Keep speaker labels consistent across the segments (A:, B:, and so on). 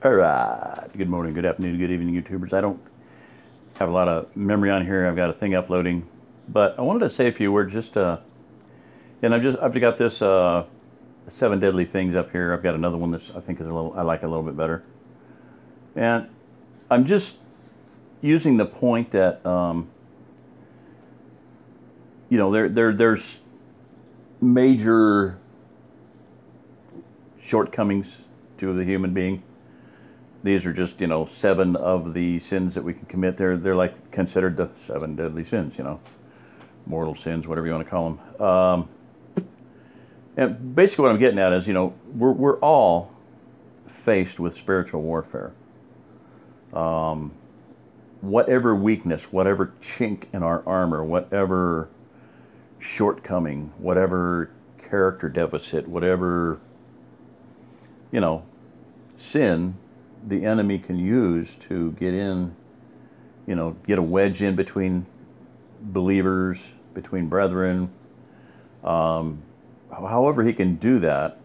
A: All right. Good morning, good afternoon, good evening, YouTubers. I don't have a lot of memory on here. I've got a thing uploading, but I wanted to say a few words. And I've got this 7 deadly things up here. I've got another one that's I think is I like a little bit better. And I'm just using the point that there's major shortcomings to the human being. These are just 7 of the sins that we can commit. They're like considered the 7 deadly sins, mortal sins, whatever you want to call them. And basically, what I'm getting at is, we're all faced with spiritual warfare. Whatever weakness, whatever chink in our armor, whatever shortcoming, whatever character deficit, whatever sin the enemy can use to get a wedge in between believers, between brethren. However he can do that,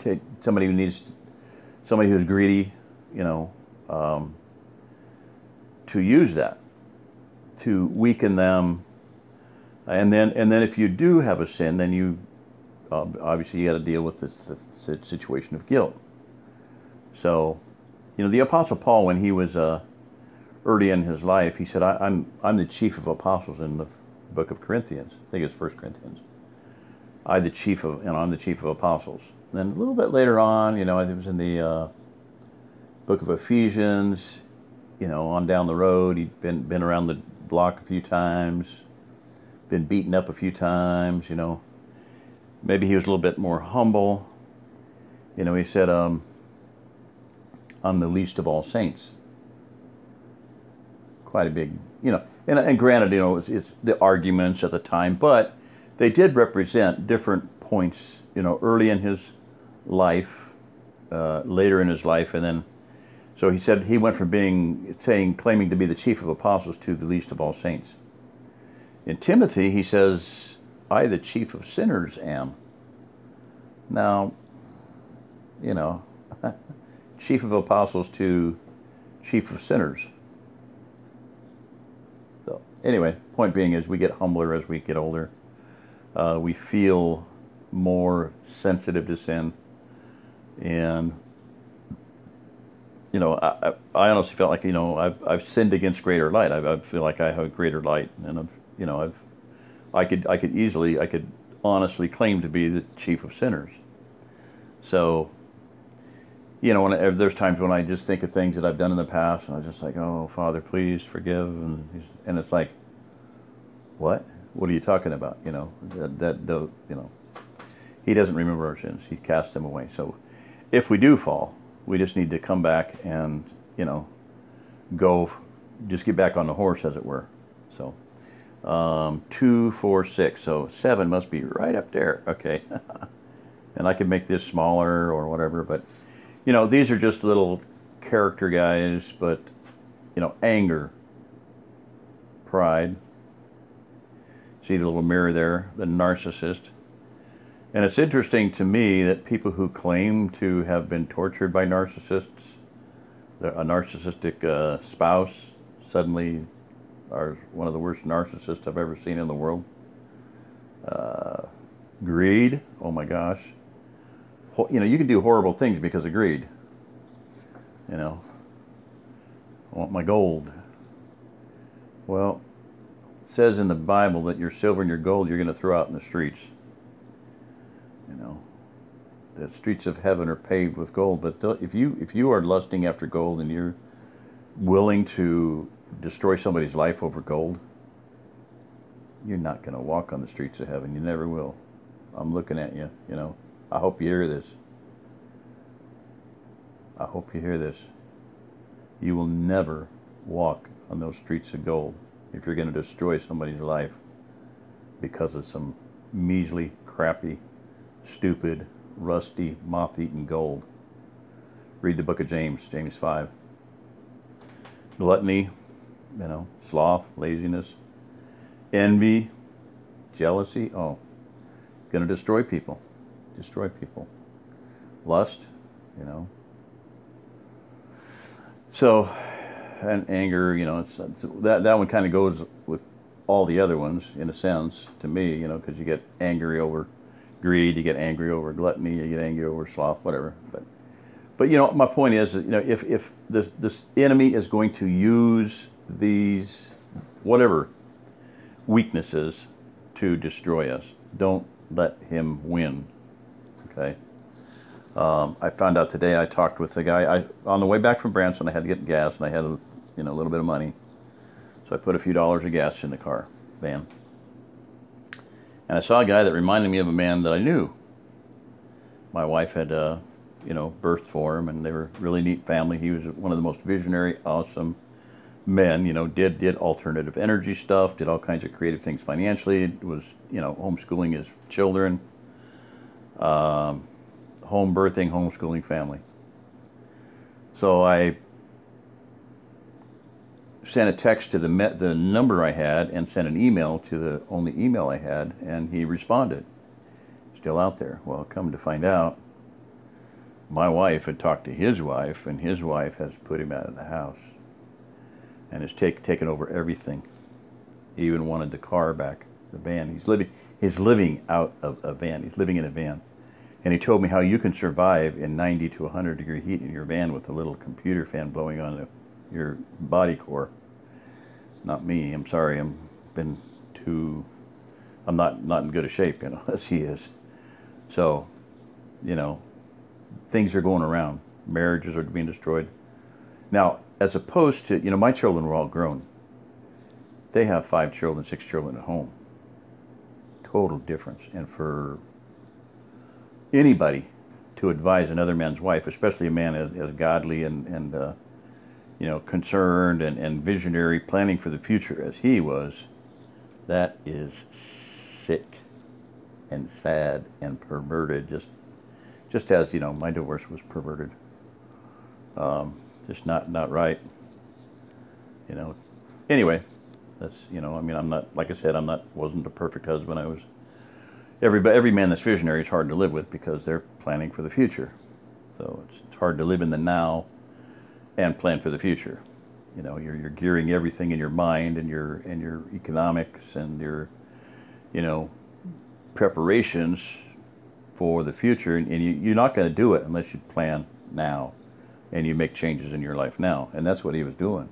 A: take somebody who's greedy, to use that to weaken them, and then if you do have a sin, then you obviously you got to deal with this situation of guilt. So, the Apostle Paul, when he was early in his life, he said, I'm the chief of apostles in the book of Corinthians. I think it's 1 Corinthians. I'm the chief of apostles. Then a little bit later on, it was in the book of Ephesians, on down the road. He'd been around the block a few times, been beaten up a few times, Maybe he was a little bit more humble. He said, I'm the least of all saints. Quite a big, and granted, it's the arguments at the time, but they did represent different points, early in his life, later in his life, and then, so he said he went from claiming to be the chief of apostles to the least of all saints. In Timothy, he says, I, the chief of sinners, am. Now, chief of apostles to chief of sinners. So anyway, point being is we get humbler as we get older. We feel more sensitive to sin, and I honestly felt like I've sinned against greater light. I feel like I have a greater light, and I could honestly claim to be the chief of sinners. So, there's times when I just think of things that I've done in the past, and I'm just like, oh, Father, please forgive, and it's like, what? What are you talking about? He doesn't remember our sins. He casts them away. So, if we do fall, we just need to come back and just get back on the horse, as it were. So. 2, 4, 6. So 7 must be right up there. Okay. And I can make this smaller or whatever, but these are just little character guys, but anger, pride. See the little mirror there, the narcissist. And it's interesting to me that people who claim to have been tortured by narcissists, a narcissistic spouse, suddenly are one of the worst narcissists I've ever seen in the world. Greed, oh my gosh. You can do horrible things because of greed. I want my gold. Well, it says in the Bible that your silver and your gold you're going to throw out in the streets. The streets of heaven are paved with gold. But if you are lusting after gold and you're willing to destroy somebody's life over gold, you're not going to walk on the streets of heaven. You never will. I'm looking at you, I hope you hear this. I hope you hear this. You will never walk on those streets of gold if you're going to destroy somebody's life because of some measly, crappy, stupid, rusty, moth-eaten gold. Read the book of James 5. Gluttony, sloth, laziness, envy, jealousy. Oh, going to destroy people. Lust, So, and anger, that one kind of goes with all the other ones in a sense to me, because you get angry over greed, you get angry over gluttony, you get angry over sloth, whatever. But my point is that, if this enemy is going to use these whatever weaknesses to destroy us, don't let him win. Okay. I found out today. I talked with a guy. On the way back from Branson, I had to get gas, and I had a little bit of money, so I put a few dollars of gas in the van, and I saw a guy that reminded me of a man that I knew. My wife had, birthed for him, and they were a really neat family. He was one of the most visionary, awesome men. Did alternative energy stuff, did all kinds of creative things financially. Was homeschooling his children. Home birthing, homeschooling family. So I sent a text to the number I had and sent an email to the only email I had, and he responded. Still out there. Well, come to find out, my wife had talked to his wife, and his wife has put him out of the house and has taken over everything. He even wanted the car back, the van. He's living out of a van. He's living in a van. And he told me how you can survive in 90 to 100 degree heat in your van with a little computer fan blowing on your body core. Not me. I'm sorry. I'm not in good a shape, as he is. So, things are going around. Marriages are being destroyed. Now, as opposed to, my children were all grown. They have 5 children, 6 children at home. Total difference. And for anybody to advise another man's wife, especially a man as godly and concerned and visionary, planning for the future as he was, that is sick and sad and perverted, just as my divorce was perverted. Just not right. Anyway, that's I'm not, like I said, wasn't a perfect husband. I was. Every man that's visionary is hard to live with because they're planning for the future. So it's hard to live in the now and plan for the future. You're gearing everything in your mind and your economics and your preparations for the future, and you're not going to do it unless you plan now and you make changes in your life now. And that's what he was doing.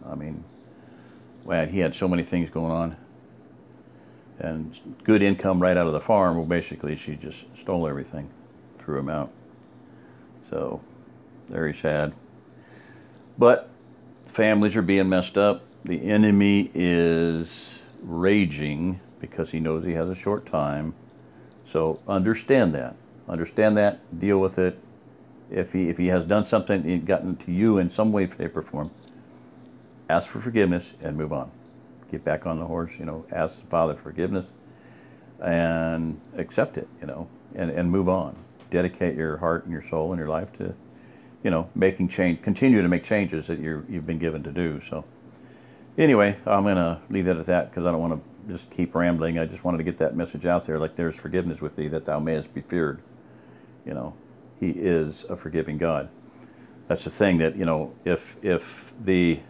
A: He had so many things going on. And good income right out of the farm. Well, basically, she just stole everything, threw him out. So, very sad. But families are being messed up. The enemy is raging because he knows he has a short time. So, understand that. Deal with it. If he has done something, he's gotten to you in some way, shape, or form, ask for forgiveness and move on. Get back on the horse, ask the Father forgiveness and accept it, and move on. Dedicate your heart and your soul and your life to, making change, continue to make changes that you've been given to do. So anyway, I'm going to leave it at that because I don't want to just keep rambling. I just wanted to get that message out there, like there's forgiveness with thee that thou mayest be feared. He is a forgiving God. That's the thing that, if the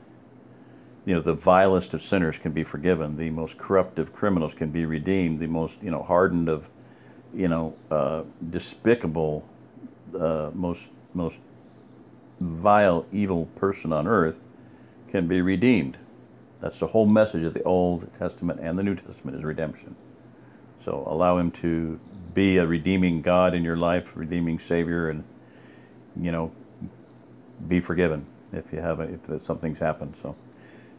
A: the vilest of sinners can be forgiven. The most corrupt of criminals can be redeemed. The most, hardened of, despicable, most vile, evil person on earth can be redeemed. That's the whole message of the Old Testament and the New Testament is redemption. So allow him to be a redeeming God in your life, redeeming Savior, and, be forgiven if something's happened. So.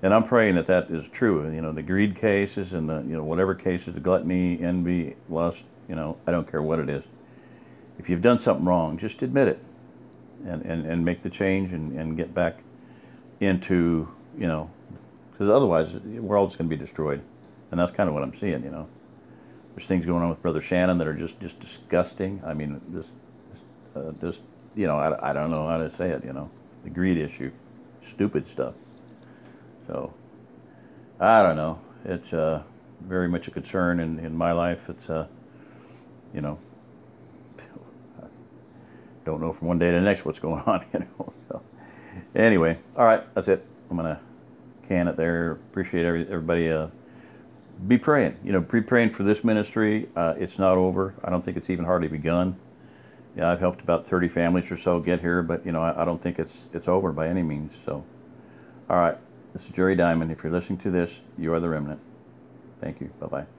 A: And I'm praying that is true. The greed cases and the, whatever cases, the gluttony, envy, lust, I don't care what it is. If you've done something wrong, just admit it and make the change and get back into, because otherwise we're all just going to be destroyed. And that's kind of what I'm seeing, There's things going on with Brother Shannon that are just disgusting. I mean, I don't know how to say it, the greed issue, stupid stuff. So, I don't know. It's very much a concern in my life. It's, don't know from one day to the next what's going on, So, Anyway, all right, that's it. I'm gonna can it there. Appreciate everybody. Be praying. Be praying for this ministry. It's not over. I don't think it's even hardly begun. Yeah, I've helped about 30 families or so get here, but I don't think it's over by any means. So, all right, this is Jerry Diamond. If you're listening to this, you are the remnant. Thank you. Bye bye.